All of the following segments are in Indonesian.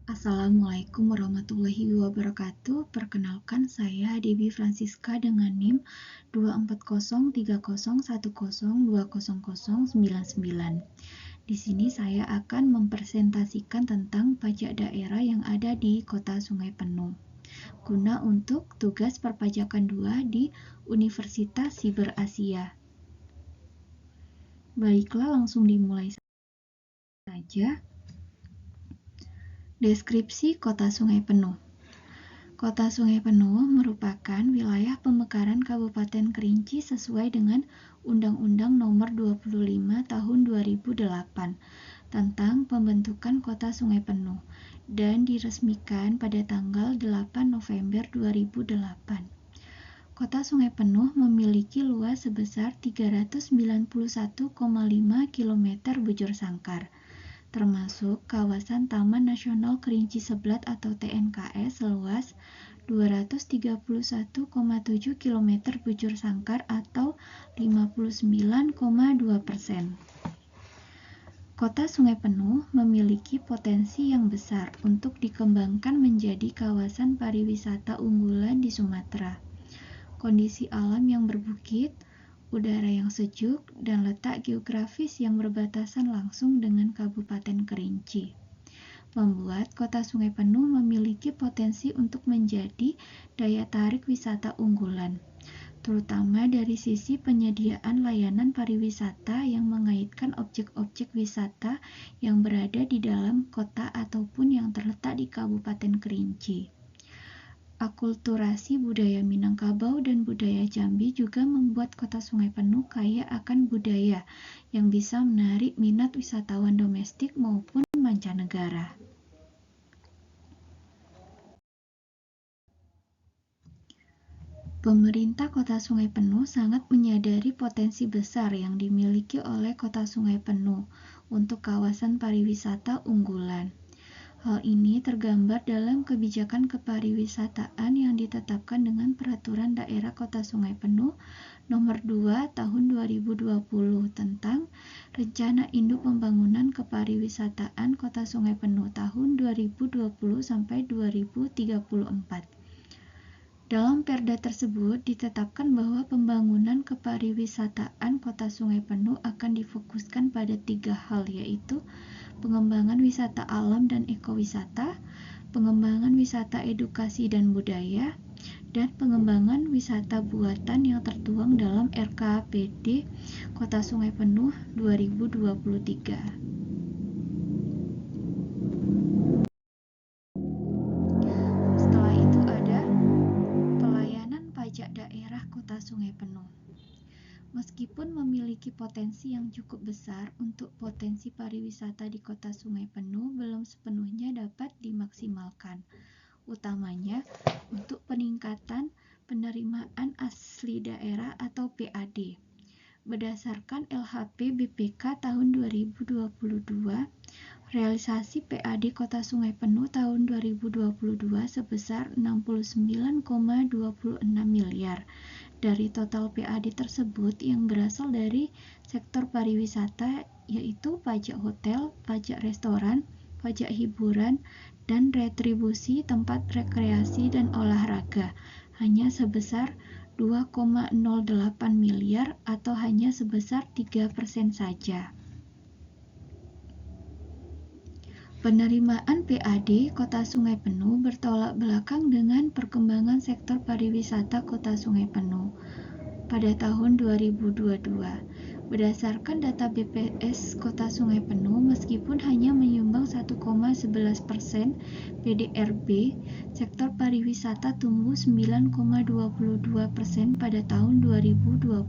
Assalamualaikum warahmatullahi wabarakatuh. Perkenalkan, saya Debbie Francisca dengan NIM 2403010200099. Di sini saya akan mempresentasikan tentang pajak daerah yang ada di Kota Sungai Penuh, guna untuk tugas perpajakan 2 di Universitas Siber Asia. Baiklah, langsung dimulai saja. Deskripsi Kota Sungai Penuh. Kota Sungai Penuh merupakan wilayah pemekaran Kabupaten Kerinci sesuai dengan Undang-Undang Nomor 25 Tahun 2008 tentang pembentukan Kota Sungai Penuh dan diresmikan pada tanggal 8 November 2008. Kota Sungai Penuh memiliki luas sebesar 391,5 km bujur sangkar, termasuk kawasan Taman Nasional Kerinci Seblat atau TNKS seluas 231,7 km bujur sangkar atau 59,2%. Kota Sungai Penuh memiliki potensi yang besar untuk dikembangkan menjadi kawasan pariwisata unggulan di Sumatera. Kondisi alam yang berbukit, udara yang sejuk, dan letak geografis yang berbatasan langsung dengan Kabupaten Kerinci membuat Kota Sungai Penuh memiliki potensi untuk menjadi daya tarik wisata unggulan, terutama dari sisi penyediaan layanan pariwisata yang mengaitkan objek-objek wisata yang berada di dalam kota ataupun yang terletak di Kabupaten Kerinci. Akulturasi budaya Minangkabau dan budaya Jambi juga membuat Kota Sungai Penuh kaya akan budaya yang bisa menarik minat wisatawan domestik maupun mancanegara. Pemerintah Kota Sungai Penuh sangat menyadari potensi besar yang dimiliki oleh Kota Sungai Penuh untuk kawasan pariwisata unggulan. Hal ini tergambar dalam kebijakan kepariwisataan yang ditetapkan dengan Peraturan Daerah Kota Sungai Penuh Nomor 2 Tahun 2020 tentang Rencana Induk Pembangunan Kepariwisataan Kota Sungai Penuh tahun 2020 sampai 2034. Dalam Perda tersebut ditetapkan bahwa pembangunan kepariwisataan Kota Sungai Penuh akan difokuskan pada 3 hal, yaitu pengembangan wisata alam dan ekowisata, pengembangan wisata edukasi dan budaya, dan pengembangan wisata buatan yang tertuang dalam RKPD Kota Sungai Penuh 2023. Setelah itu ada pelayanan pajak daerah Kota Sungai Penuh. Meskipun memiliki potensi yang cukup besar untuk potensi pariwisata di Kota Sungai Penuh belum sepenuhnya dapat dimaksimalkan, utamanya untuk peningkatan penerimaan asli daerah atau PAD. Berdasarkan LHP BPK tahun 2022, realisasi PAD Kota Sungai Penuh tahun 2022 sebesar 69,26 miliar. Dari total PAD tersebut yang berasal dari sektor pariwisata, yaitu pajak hotel, pajak restoran, pajak hiburan, dan retribusi tempat rekreasi dan olahraga, hanya sebesar 2,08 miliar atau hanya sebesar 3% saja. Penerimaan PAD Kota Sungai Penuh bertolak belakang dengan perkembangan sektor pariwisata Kota Sungai Penuh pada tahun 2022. Berdasarkan data BPS Kota Sungai Penuh, meskipun hanya menyumbang 1,11% PDRB, sektor pariwisata tumbuh 9,22% pada tahun 2022.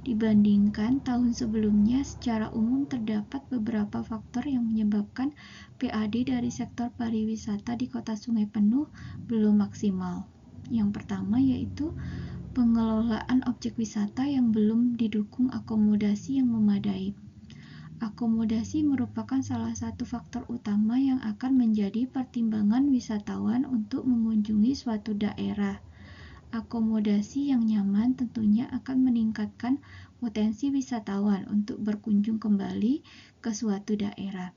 Dibandingkan tahun sebelumnya, secara umum terdapat beberapa faktor yang menyebabkan PAD dari sektor pariwisata di Kota Sungai Penuh belum maksimal. Yang pertama yaitu pengelolaan objek wisata yang belum didukung akomodasi yang memadai. Akomodasi merupakan salah satu faktor utama yang akan menjadi pertimbangan wisatawan untuk mengunjungi suatu daerah. Akomodasi yang nyaman tentunya akan meningkatkan potensi wisatawan untuk berkunjung kembali ke suatu daerah.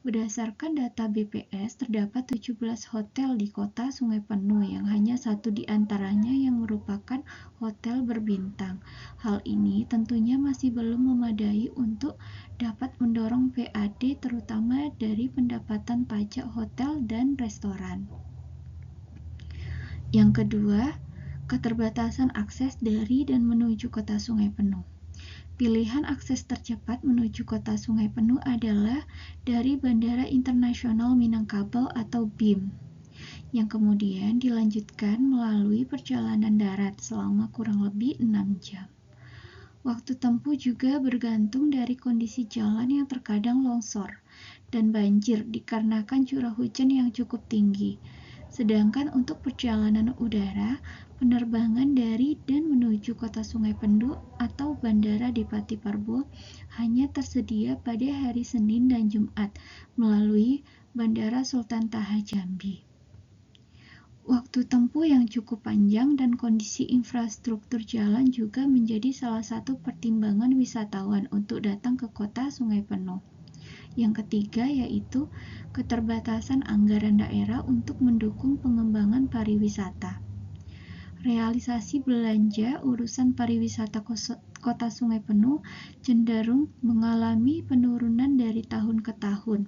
Berdasarkan data BPS, terdapat 17 hotel di kota Sungai Penuh yang hanya satu di antaranya yang merupakan hotel berbintang. Hal ini tentunya masih belum memadai untuk dapat mendorong PAD terutama dari pendapatan pajak hotel dan restoran. Yang kedua, keterbatasan akses dari dan menuju kota Sungai Penuh. Pilihan akses tercepat menuju kota Sungai Penuh adalah dari Bandara Internasional Minangkabau atau BIM, yang kemudian dilanjutkan melalui perjalanan darat selama kurang lebih 6 jam. Waktu tempuh juga bergantung dari kondisi jalan yang terkadang longsor dan banjir dikarenakan curah hujan yang cukup tinggi. Sedangkan untuk perjalanan udara, penerbangan dari dan menuju kota Sungai Penuh atau Bandara Depati Parbo hanya tersedia pada hari Senin dan Jumat melalui Bandara Sultan Taha Jambi. Waktu tempuh yang cukup panjang dan kondisi infrastruktur jalan juga menjadi salah satu pertimbangan wisatawan untuk datang ke kota Sungai Penuh. Yang ketiga yaitu keterbatasan anggaran daerah untuk mendukung pengembangan pariwisata. Realisasi belanja urusan pariwisata kota Sungai Penuh cenderung mengalami penurunan dari tahun ke tahun.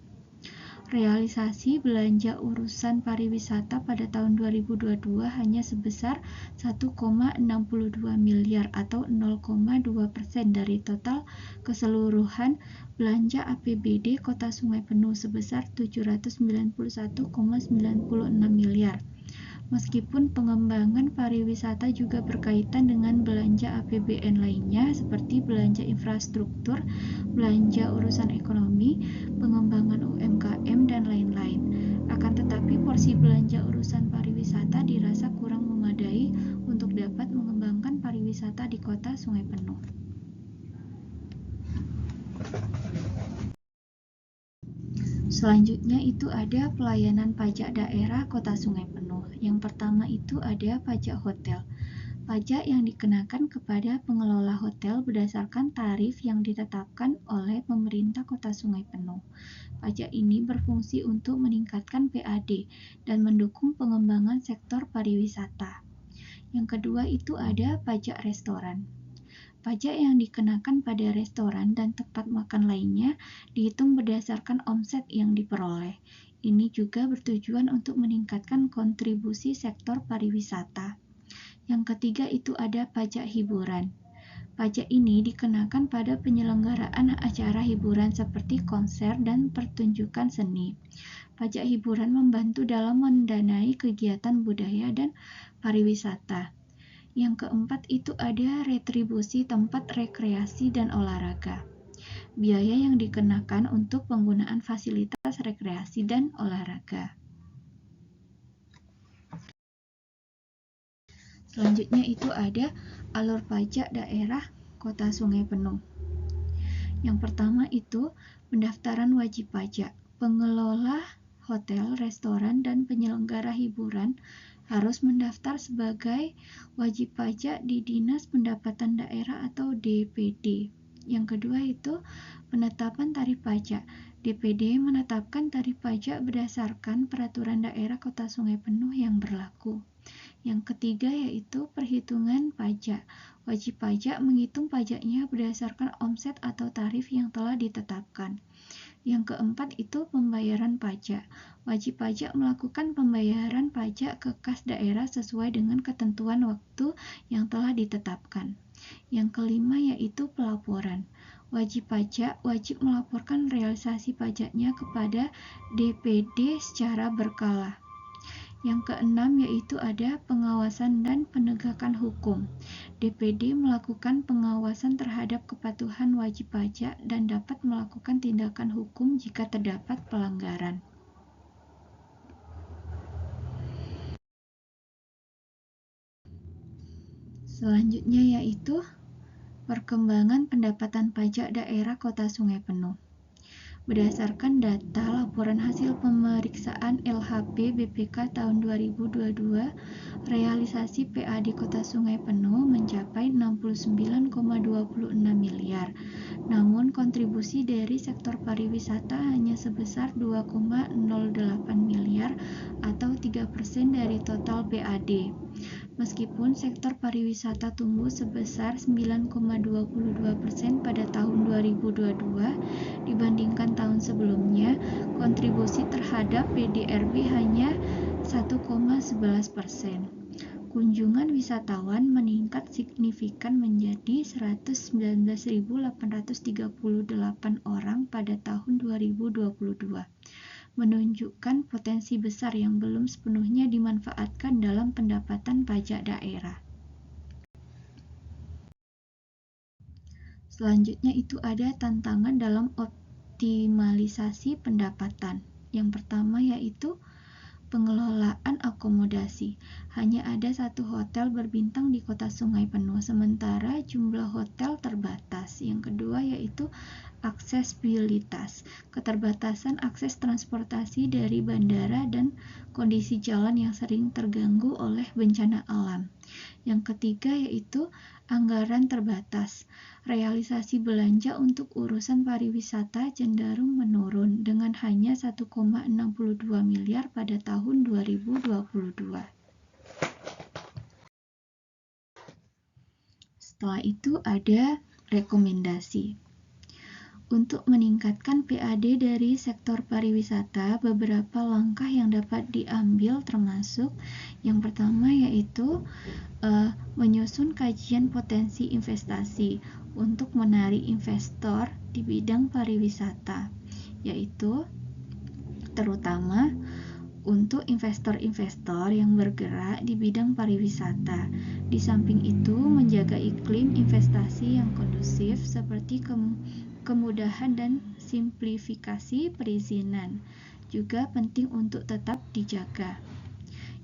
Realisasi belanja urusan pariwisata pada tahun 2022 hanya sebesar 1,62 miliar atau 0,2% dari total keseluruhan belanja APBD Kota Sungai Penuh sebesar 791,96 miliar. Meskipun pengembangan pariwisata juga berkaitan dengan belanja APBN lainnya seperti belanja infrastruktur, belanja urusan ekonomi, pengembangan UMKM, dan lain-lain. Akan tetapi porsi belanja urusan pariwisata dirasa kurang memadai untuk dapat mengembangkan pariwisata di kota Sungai Penuh. Selanjutnya itu ada pelayanan pajak daerah Kota Sungai Penuh. Yang pertama itu ada pajak hotel. Pajak yang dikenakan kepada pengelola hotel berdasarkan tarif yang ditetapkan oleh pemerintah Kota Sungai Penuh. Pajak ini berfungsi untuk meningkatkan PAD dan mendukung pengembangan sektor pariwisata. Yang kedua itu ada pajak restoran. Pajak yang dikenakan pada restoran dan tempat makan lainnya dihitung berdasarkan omset yang diperoleh. Ini juga bertujuan untuk meningkatkan kontribusi sektor pariwisata. Yang ketiga itu ada pajak hiburan. Pajak ini dikenakan pada penyelenggaraan acara hiburan seperti konser dan pertunjukan seni. Pajak hiburan membantu dalam mendanai kegiatan budaya dan pariwisata. Yang keempat itu ada retribusi tempat rekreasi dan olahraga. Biaya yang dikenakan untuk penggunaan fasilitas rekreasi dan olahraga. Selanjutnya itu ada alur pajak daerah Kota Sungai Penuh. Yang pertama itu pendaftaran wajib pajak. Pengelola hotel, restoran, dan penyelenggara hiburan harus mendaftar sebagai wajib pajak di Dinas Pendapatan Daerah atau DPD. Yang kedua itu penetapan tarif pajak. DPD menetapkan tarif pajak berdasarkan peraturan daerah Kota Sungai Penuh yang berlaku. Yang ketiga yaitu perhitungan pajak. Wajib pajak menghitung pajaknya berdasarkan omset atau tarif yang telah ditetapkan. Yang keempat itu pembayaran pajak. Wajib pajak melakukan pembayaran pajak ke kas daerah sesuai dengan ketentuan waktu yang telah ditetapkan. Yang kelima yaitu pelaporan. Wajib pajak wajib melaporkan realisasi pajaknya kepada DPD secara berkala. Yang keenam yaitu ada pengawasan dan penegakan hukum. DPD melakukan pengawasan terhadap kepatuhan wajib pajak dan dapat melakukan tindakan hukum jika terdapat pelanggaran. Selanjutnya yaitu perkembangan pendapatan pajak daerah Kota Sungai Penuh. Berdasarkan data laporan hasil pemeriksaan LHP BPK tahun 2022, realisasi PAD Kota Sungai Penuh mencapai 69,26 miliar. Namun kontribusi dari sektor pariwisata hanya sebesar 2,08 miliar atau 3% dari total PAD. Meskipun sektor pariwisata tumbuh sebesar 9,22% pada tahun 2022 dibandingkan tahun sebelumnya, kontribusi terhadap PDRB hanya 1,11%. Kunjungan wisatawan meningkat signifikan menjadi 119.838 orang pada tahun 2022. Menunjukkan potensi besar yang belum sepenuhnya dimanfaatkan dalam pendapatan pajak daerah. Selanjutnya itu ada tantangan dalam optimalisasi pendapatan. Yang pertama yaitu pengelolaan akomodasi. Hanya ada satu hotel berbintang di Kota Sungai Penuh, sementara jumlah hotel terbatas. Yang kedua yaitu aksesibilitas, keterbatasan akses transportasi dari bandara dan kondisi jalan yang sering terganggu oleh bencana alam. Yang ketiga yaitu anggaran terbatas. Realisasi belanja untuk urusan pariwisata cenderung menurun dengan hanya 1,62 miliar pada tahun 2022. Setelah itu ada rekomendasi. Untuk meningkatkan PAD dari sektor pariwisata, beberapa langkah yang dapat diambil termasuk yang pertama yaitu menyusun kajian potensi investasi untuk menarik investor di bidang pariwisata, yaitu terutama untuk investor-investor yang bergerak di bidang pariwisata. Di samping itu, menjaga iklim investasi yang kondusif seperti kemudahan dan simplifikasi perizinan juga penting untuk tetap dijaga.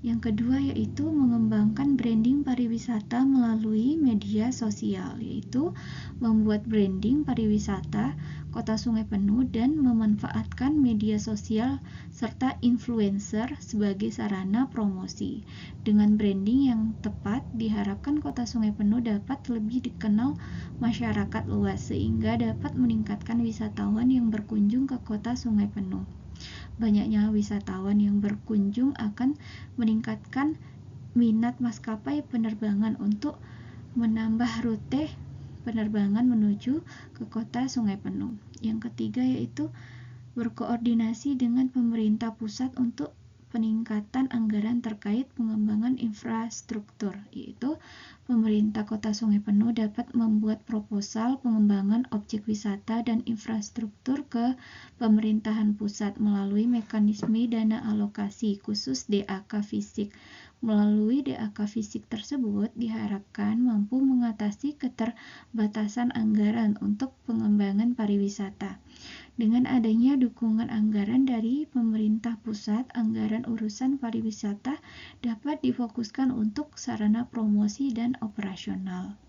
Yang kedua yaitu mengembangkan branding pariwisata melalui media sosial, yaitu membuat branding pariwisata Kota Sungai Penuh dan memanfaatkan media sosial serta influencer sebagai sarana promosi. Dengan branding yang tepat, diharapkan Kota Sungai Penuh dapat lebih dikenal masyarakat luas sehingga dapat meningkatkan wisatawan yang berkunjung ke Kota Sungai Penuh. Banyaknya wisatawan yang berkunjung akan meningkatkan minat maskapai penerbangan untuk menambah rute penerbangan menuju ke Kota Sungai Penuh. Yang ketiga yaitu berkoordinasi dengan pemerintah pusat untuk peningkatan anggaran terkait pengembangan infrastruktur, yaitu pemerintah Kota Sungai Penuh dapat membuat proposal pengembangan objek wisata dan infrastruktur ke pemerintahan pusat melalui mekanisme dana alokasi khusus DAK fisik. Melalui DAK fisik tersebut diharapkan mampu mengatasi keterbatasan anggaran untuk pengembangan pariwisata. Dengan adanya dukungan anggaran dari pemerintah pusat, anggaran urusan pariwisata dapat difokuskan untuk sarana promosi dan operasional.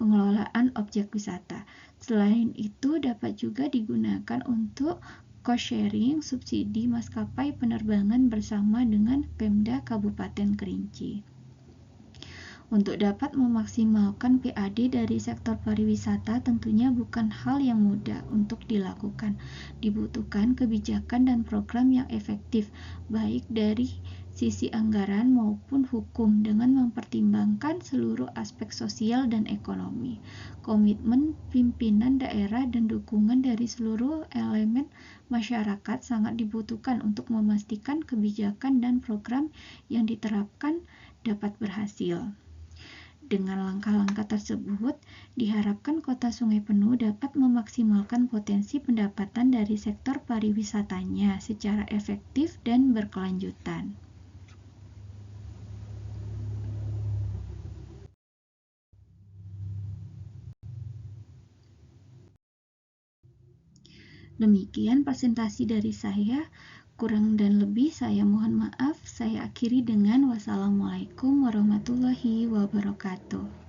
Pengelolaan objek wisata. Selain itu dapat juga digunakan untuk cost sharing subsidi maskapai penerbangan bersama dengan Pemda Kabupaten Kerinci. Untuk dapat memaksimalkan PAD dari sektor pariwisata tentunya bukan hal yang mudah untuk dilakukan. Dibutuhkan kebijakan dan program yang efektif, baik dari sisi anggaran maupun hukum dengan mempertimbangkan seluruh aspek sosial dan ekonomi. Komitmen pimpinan daerah dan dukungan dari seluruh elemen masyarakat sangat dibutuhkan untuk memastikan kebijakan dan program yang diterapkan dapat berhasil. Dengan langkah-langkah tersebut, diharapkan Kota Sungai Penuh dapat memaksimalkan potensi pendapatan dari sektor pariwisatanya secara efektif dan berkelanjutan. Demikian presentasi dari saya. Kurang dan lebih saya mohon maaf. Saya akhiri dengan wassalamualaikum warahmatullahi wabarakatuh.